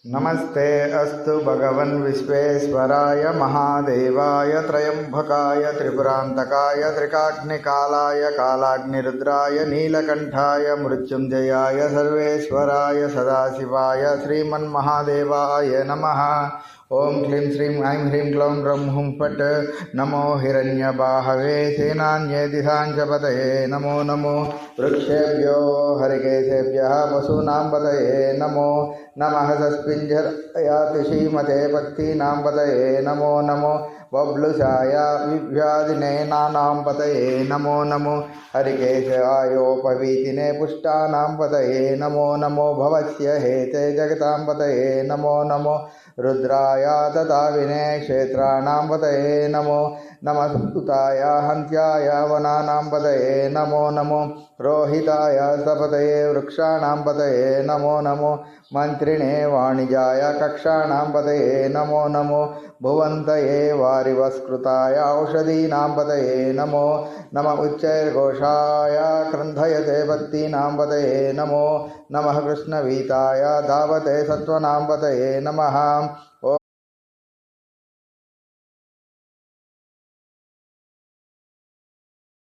नमस्ते अस्तु भगवन् विश्वेश्वराय महादेवाय त्रयंबकाय त्रिपुरान्तकाय त्रिकाग्निकालाय कालाग्निरुद्राय नीलकण्ठाय मृत्युञ्जयाय सर्वेश्वराय सदाशिवाय श्रीमन्महादेवाय नमः। ओं क्लीं श्रीं ऐं ह्रीं क्लौं ब्रह्म हुं फट् नमो हिरण्यबाहवे सेनान्ये दिशाञ्चपतये नमो नमो वृक्षेभ्यो हरिकेशेभ्यः पशूनां पतये नमो नमः तस्मिञ्जरयाति श्रीमते पत्नीनां पतये नमो नमो बब्लुषाय विव्याधिनेनानां पतये नमो नमो हरिकेशायोपवीतिने पुष्टानां पतये नमो नमो भवस्य हेते जगतां पतये नमो नमो रुद्राय तदाविने क्षेत्राणां पतये नमो नमः सुताय हन्त्याय वनानां पतये नमो नमो रोहिताय सपतये वृक्षाणां पतये नमो नमो मन्त्रिणे वाणिजाय कक्षाणां पतये नमो नमो भुवन्तये वारिवस्कृताय औषधीनां पतये नमो नमः उच्चैर्घोषाय क्रन्धयते पत्तीनां पतये नमो नमः कृष्णवीताय धावते सत्त्वनां पतये नमः